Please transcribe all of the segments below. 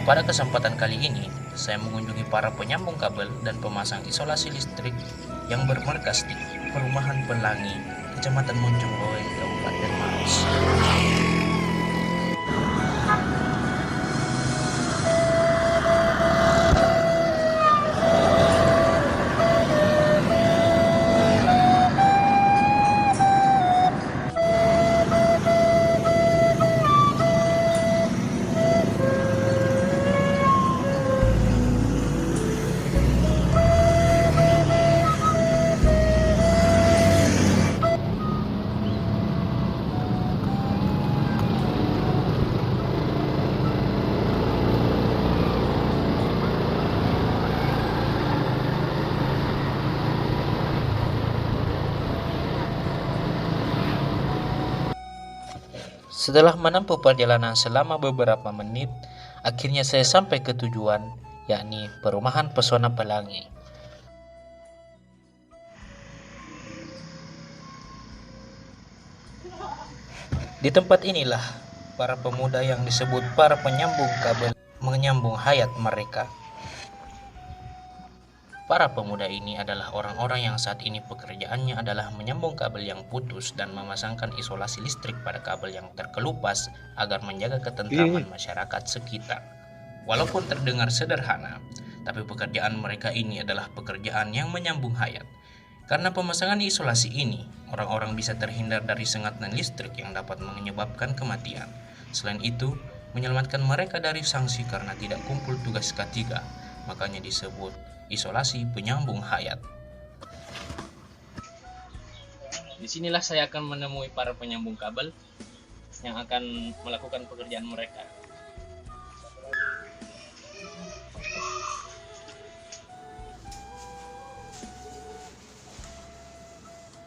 Pada kesempatan kali ini, saya mengunjungi para penyambung kabel dan pemasang isolasi listrik yang bermarkas di Perumahan Pelangi, Kecamatan Moncong Loeng, Kabupaten Maros. Setelah menempuh perjalanan selama beberapa menit, akhirnya saya sampai ke tujuan, yakni Perumahan Pesona Pelangi. Di tempat inilah para pemuda yang disebut para penyambung kabel menyambung hayat mereka. Para pemuda ini adalah orang-orang yang saat ini pekerjaannya adalah menyambung kabel yang putus dan memasangkan isolasi listrik pada kabel yang terkelupas agar menjaga ketentraman masyarakat sekitar. Walaupun terdengar sederhana, tapi pekerjaan mereka ini adalah pekerjaan yang menyambung hayat. Karena pemasangan isolasi ini, orang-orang bisa terhindar dari sengatan listrik yang dapat menyebabkan kematian. Selain itu, menyelamatkan mereka dari sanksi karena tidak kumpul tugas K3, makanya disebut isolasi penyambung hayat. Disinilah saya akan menemui para penyambung kabel yang akan melakukan pekerjaan mereka.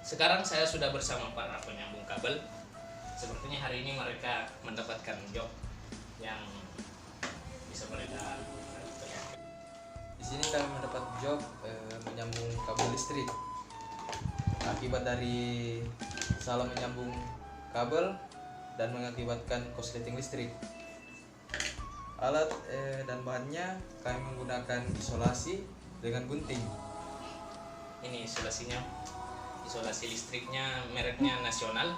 Sekarang saya sudah bersama para penyambung kabel. Sepertinya hari ini mereka mendapatkan job yang bisa mereka. Di sini kami mendapat job menyambung kabel listrik. Akibat dari salah menyambung kabel dan mengakibatkan korsleting listrik. Alat dan bahannya kami menggunakan isolasi dengan gunting. Ini isolasi listriknya mereknya nasional,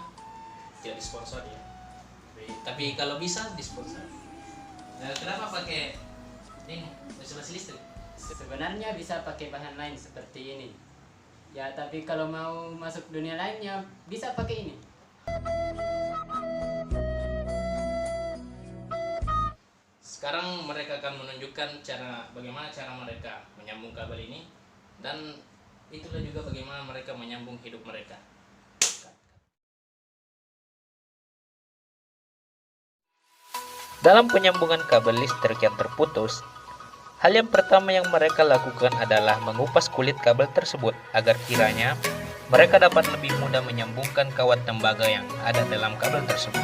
tidak disponsor ya. Tapi kalau bisa disponsor. Nah, kenapa pakai ini isolasi listrik? Sebenarnya bisa pakai bahan lain seperti ini. Ya, tapi kalau mau masuk dunia lainnya bisa pakai ini. Sekarang mereka akan menunjukkan bagaimana cara mereka menyambung kabel ini, dan itulah juga bagaimana mereka menyambung hidup mereka. Dalam penyambungan kabel listrik yang terputus, hal yang pertama yang mereka lakukan adalah mengupas kulit kabel tersebut agar kiranya mereka dapat lebih mudah menyambungkan kawat tembaga yang ada dalam kabel tersebut.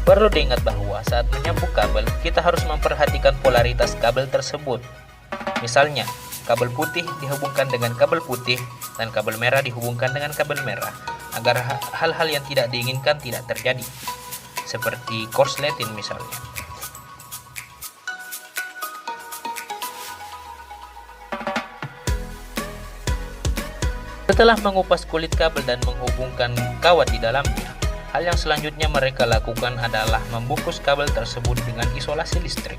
Perlu diingat bahwa saat menyambung kabel, kita harus memperhatikan polaritas kabel tersebut. Misalnya, kabel putih dihubungkan dengan kabel putih dan kabel merah dihubungkan dengan kabel merah, agar hal-hal yang tidak diinginkan tidak terjadi, seperti korsleting misalnya. Setelah mengupas kulit kabel dan menghubungkan kawat di dalamnya, hal yang selanjutnya mereka lakukan adalah membungkus kabel tersebut dengan isolasi listrik.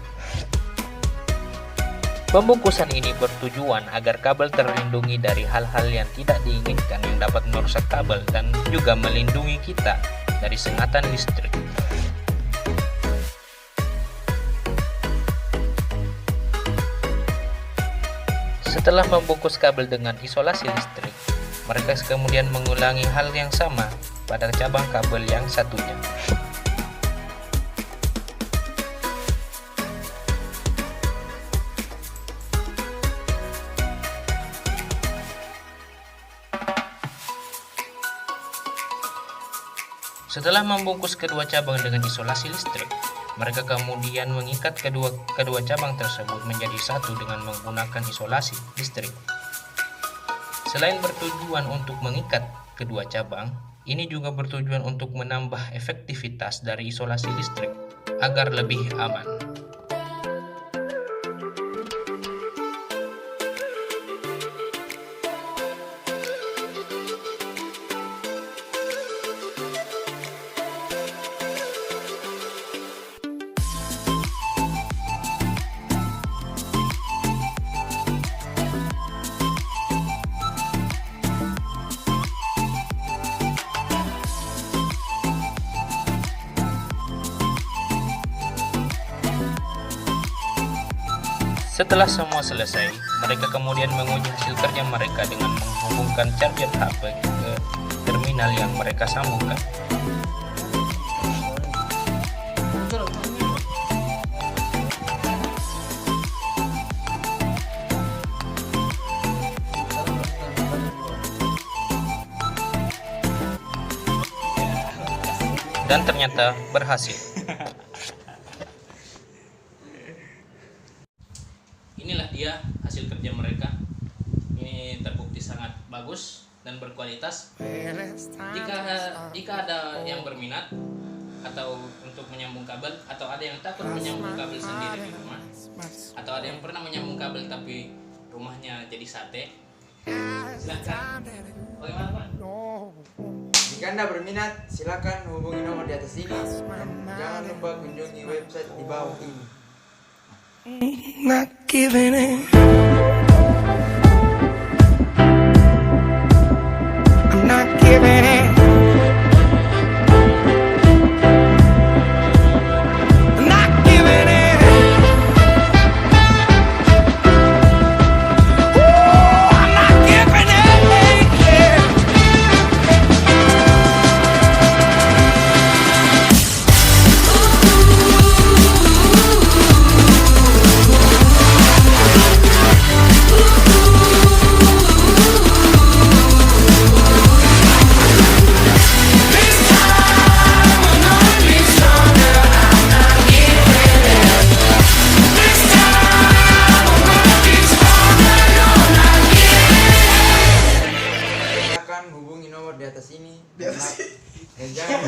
Pembungkusan ini bertujuan agar kabel terlindungi dari hal-hal yang tidak diinginkan yang dapat merusak kabel dan juga melindungi kita dari sengatan listrik. Setelah membungkus kabel dengan isolasi listrik, mereka kemudian mengulangi hal yang sama pada cabang kabel yang satunya. Setelah membungkus kedua cabang dengan isolasi listrik, mereka kemudian mengikat kedua cabang tersebut menjadi satu dengan menggunakan isolasi listrik. Selain bertujuan untuk mengikat kedua cabang, ini juga bertujuan untuk menambah efektivitas dari isolasi listrik agar lebih aman. Setelah semua selesai, mereka kemudian menguji hasil kerja mereka dengan menghubungkan charger HP ke terminal yang mereka sambungkan. Dan ternyata berhasil. Inilah dia hasil kerja mereka. Ini terbukti sangat bagus dan berkualitas. Jika ada yang berminat atau untuk menyambung kabel, atau ada yang takut menyambung kabel sendiri di rumah, atau ada yang pernah menyambung kabel tapi rumahnya jadi sate, silakan. Bagaimana, Pak? Jika Anda berminat, silakan hubungi nomor di atas ini. Jangan lupa kunjungi website di bawah ini. Not giving in. I'm not giving in. I'm not giving in. Ooh, I'm not giving in. Yeah. Silakan hubungi nomor di atas ini. Dan jangan